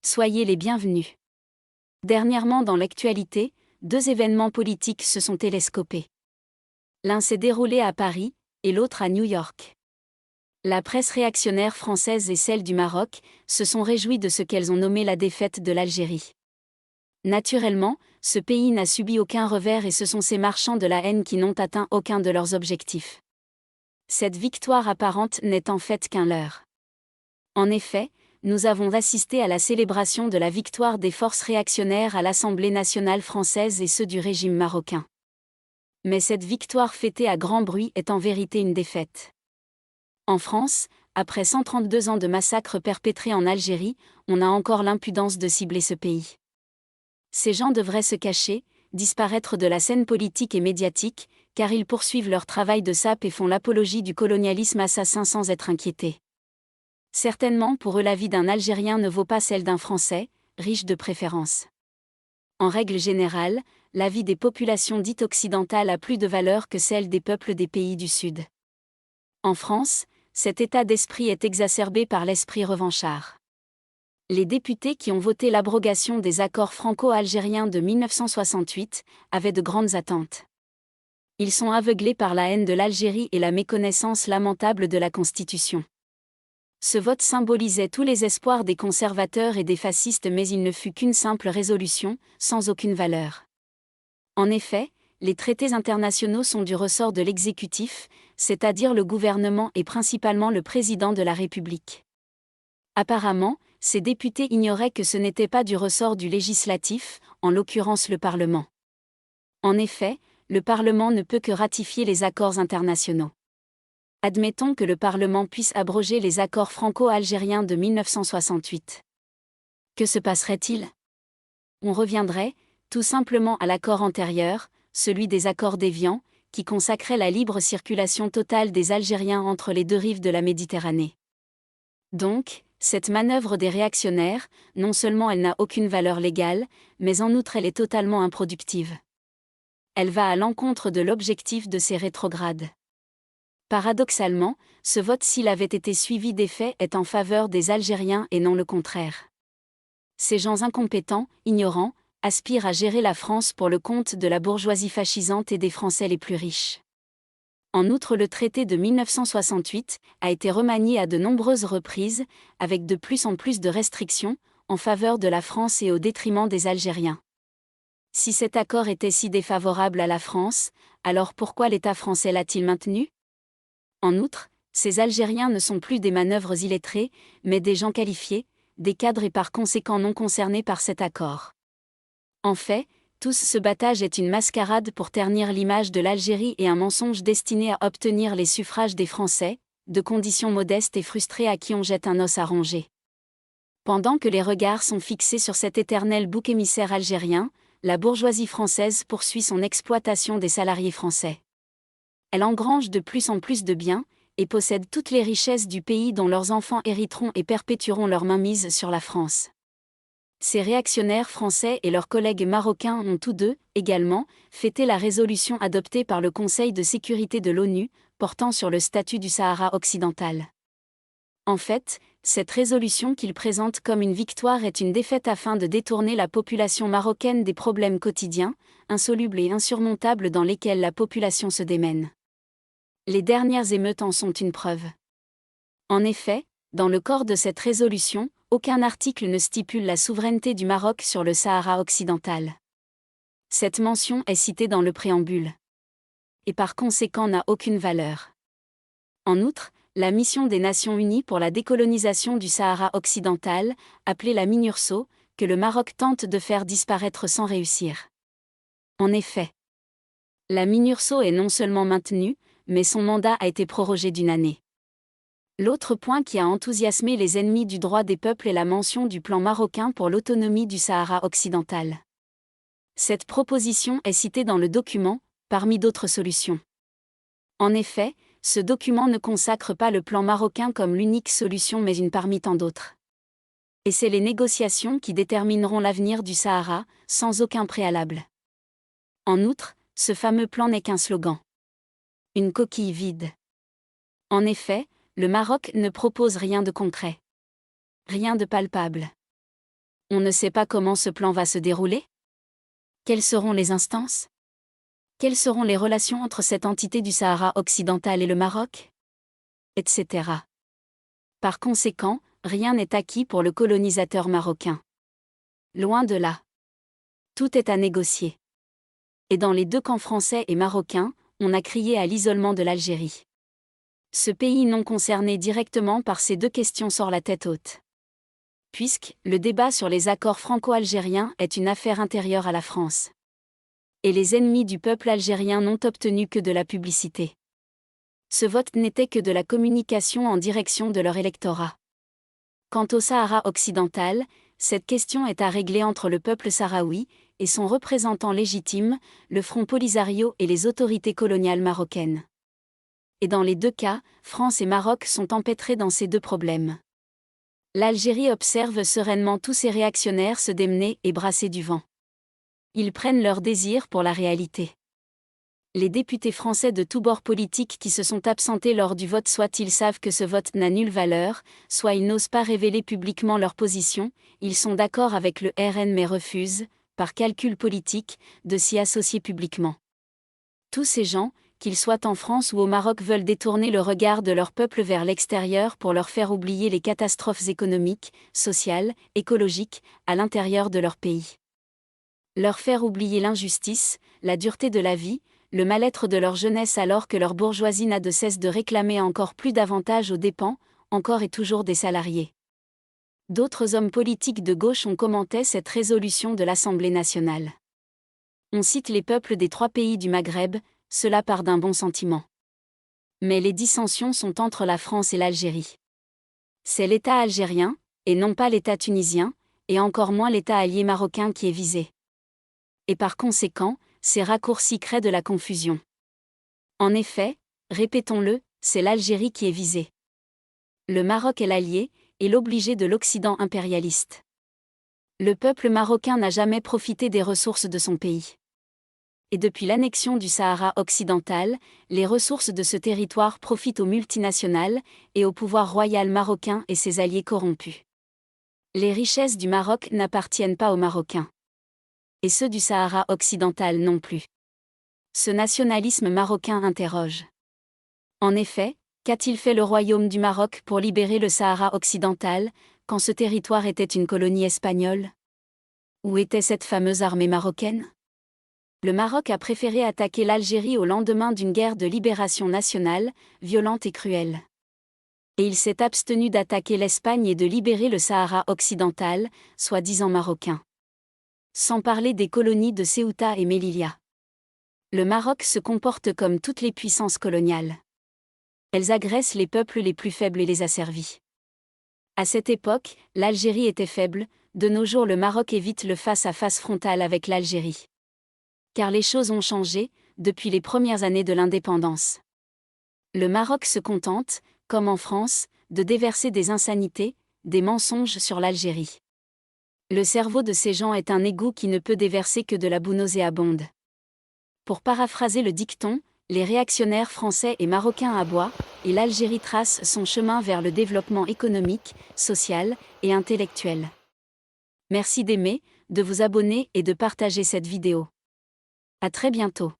Soyez les bienvenus. Dernièrement dans l'actualité, deux événements politiques se sont télescopés. L'un s'est déroulé à Paris, et l'autre à New York. La presse réactionnaire française et celle du Maroc se sont réjouies de ce qu'elles ont nommé la défaite de l'Algérie. Naturellement, ce pays n'a subi aucun revers et ce sont ces marchands de la haine qui n'ont atteint aucun de leurs objectifs. Cette victoire apparente n'est en fait qu'un leurre. En effet, nous avons assisté à la célébration de la victoire des forces réactionnaires à l'Assemblée nationale française et ceux du régime marocain. Mais cette victoire fêtée à grand bruit est en vérité une défaite. En France, après 132 ans de massacres perpétrés en Algérie, on a encore l'impudence de cibler ce pays. Ces gens devraient se cacher, disparaître de la scène politique et médiatique, car ils poursuivent leur travail de sape et font l'apologie du colonialisme assassin sans être inquiétés. Certainement pour eux la vie d'un Algérien ne vaut pas celle d'un Français, riche de préférences. En règle générale, la vie des populations dites occidentales a plus de valeur que celle des peuples des pays du Sud. En France, cet état d'esprit est exacerbé par l'esprit revanchard. Les députés qui ont voté l'abrogation des accords franco-algériens de 1968 avaient de grandes attentes. Ils sont aveuglés par la haine de l'Algérie et la méconnaissance lamentable de la Constitution. Ce vote symbolisait tous les espoirs des conservateurs et des fascistes mais il ne fut qu'une simple résolution, sans aucune valeur. En effet, les traités internationaux sont du ressort de l'exécutif, c'est-à-dire le gouvernement et principalement le président de la République. Apparemment, ces députés ignoraient que ce n'était pas du ressort du législatif, en l'occurrence le Parlement. En effet, le Parlement ne peut que ratifier les accords internationaux. Admettons que le Parlement puisse abroger les accords franco-algériens de 1968. Que se passerait-il ? On reviendrait, tout simplement à l'accord antérieur, celui des accords d'Évian, qui consacrait la libre circulation totale des Algériens entre les deux rives de la Méditerranée. Donc, cette manœuvre des réactionnaires, non seulement elle n'a aucune valeur légale, mais en outre elle est totalement improductive. Elle va à l'encontre de l'objectif de ces rétrogrades. Paradoxalement, ce vote s'il avait été suivi des faits est en faveur des Algériens et non le contraire. Ces gens incompétents, ignorants, aspirent à gérer la France pour le compte de la bourgeoisie fascisante et des Français les plus riches. En outre, le traité de 1968 a été remanié à de nombreuses reprises, avec de plus en plus de restrictions, en faveur de la France et au détriment des Algériens. Si cet accord était si défavorable à la France, alors pourquoi l'État français l'a-t-il maintenu ? En outre, ces Algériens ne sont plus des manœuvres illettrées, mais des gens qualifiés, des cadres et par conséquent non concernés par cet accord. En fait, tout ce battage est une mascarade pour ternir l'image de l'Algérie et un mensonge destiné à obtenir les suffrages des Français, de conditions modestes et frustrées à qui on jette un os à ronger. Pendant que les regards sont fixés sur cet éternel bouc émissaire algérien, la bourgeoisie française poursuit son exploitation des salariés français. Elle engrange de plus en plus de biens, et possède toutes les richesses du pays dont leurs enfants hériteront et perpétueront leur mainmise sur la France. Ces réactionnaires français et leurs collègues marocains ont tous deux, également, fêté la résolution adoptée par le Conseil de sécurité de l'ONU, portant sur le statut du Sahara occidental. En fait, cette résolution qu'ils présentent comme une victoire est une défaite afin de détourner la population marocaine des problèmes quotidiens, insolubles et insurmontables dans lesquels la population se démène. Les dernières émeutes en sont une preuve. En effet, dans le corps de cette résolution, aucun article ne stipule la souveraineté du Maroc sur le Sahara occidental. Cette mention est citée dans le préambule. Et par conséquent n'a aucune valeur. En outre, la mission des Nations Unies pour la décolonisation du Sahara occidental, appelée la MINURSO, que le Maroc tente de faire disparaître sans réussir. En effet, la MINURSO est non seulement maintenue, mais son mandat a été prorogé d'1 année. L'autre point qui a enthousiasmé les ennemis du droit des peuples est la mention du plan marocain pour l'autonomie du Sahara occidental. Cette proposition est citée dans le document, parmi d'autres solutions. En effet, ce document ne consacre pas le plan marocain comme l'unique solution mais une parmi tant d'autres. Et c'est les négociations qui détermineront l'avenir du Sahara, sans aucun préalable. En outre, ce fameux plan n'est qu'un slogan. Une coquille vide. En effet, le Maroc ne propose rien de concret. Rien de palpable. On ne sait pas comment ce plan va se dérouler? Quelles seront les instances? Quelles seront les relations entre cette entité du Sahara occidental et le Maroc? Etc. Par conséquent, rien n'est acquis pour le colonisateur marocain. Loin de là. Tout est à négocier. Et dans les deux camps français et marocains, on a crié à l'isolement de l'Algérie. Ce pays non concerné directement par ces deux questions sort la tête haute. Puisque, le débat sur les accords franco-algériens est une affaire intérieure à la France. Et les ennemis du peuple algérien n'ont obtenu que de la publicité. Ce vote n'était que de la communication en direction de leur électorat. Quant au Sahara occidental, cette question est à régler entre le peuple sahraoui et son représentant légitime, le Front Polisario et les autorités coloniales marocaines. Et dans les deux cas, France et Maroc sont empêtrés dans ces deux problèmes. L'Algérie observe sereinement tous ces réactionnaires se démener et brasser du vent. Ils prennent leur désir pour la réalité. Les députés français de tous bords politiques qui se sont absentés lors du vote, soit ils savent que ce vote n'a nulle valeur, soit ils n'osent pas révéler publiquement leur position, ils sont d'accord avec le RN mais refusent, par calcul politique, de s'y associer publiquement. Tous ces gens, qu'ils soient en France ou au Maroc, veulent détourner le regard de leur peuple vers l'extérieur pour leur faire oublier les catastrophes économiques, sociales, écologiques, à l'intérieur de leur pays. Leur faire oublier l'injustice, la dureté de la vie, le mal-être de leur jeunesse alors que leur bourgeoisie n'a de cesse de réclamer encore plus d'avantages aux dépens, encore et toujours des salariés. D'autres hommes politiques de gauche ont commenté cette résolution de l'Assemblée nationale. On cite les peuples des 3 pays du Maghreb, cela part d'un bon sentiment. Mais les dissensions sont entre la France et l'Algérie. C'est l'État algérien, et non pas l'État tunisien, et encore moins l'État allié marocain qui est visé. Et par conséquent, ces raccourcis créent de la confusion. En effet, répétons-le, c'est l'Algérie qui est visée. Le Maroc est l'allié, et l'obligé de l'Occident impérialiste. Le peuple marocain n'a jamais profité des ressources de son pays. Et depuis l'annexion du Sahara occidental, les ressources de ce territoire profitent aux multinationales et au pouvoir royal marocain et ses alliés corrompus. Les richesses du Maroc n'appartiennent pas aux Marocains. Et ceux du Sahara occidental non plus. Ce nationalisme marocain interroge. En effet, qu'a-t-il fait le royaume du Maroc pour libérer le Sahara occidental, quand ce territoire était une colonie espagnole? Où était cette fameuse armée marocaine? Le Maroc a préféré attaquer l'Algérie au lendemain d'une guerre de libération nationale, violente et cruelle. Et il s'est abstenu d'attaquer l'Espagne et de libérer le Sahara occidental, soi-disant marocain. Sans parler des colonies de Ceuta et Melilla. Le Maroc se comporte comme toutes les puissances coloniales. Elles agressent les peuples les plus faibles et les asservissent. À cette époque, l'Algérie était faible, de nos jours le Maroc évite le face-à-face frontal avec l'Algérie. Car les choses ont changé, depuis les premières années de l'indépendance. Le Maroc se contente, comme en France, de déverser des insanités, des mensonges sur l'Algérie. Le cerveau de ces gens est un égout qui ne peut déverser que de la boue nauséabonde. Pour paraphraser le dicton, les réactionnaires français et marocains aboient, et l'Algérie trace son chemin vers le développement économique, social et intellectuel. Merci d'aimer, de vous abonner et de partager cette vidéo. À très bientôt.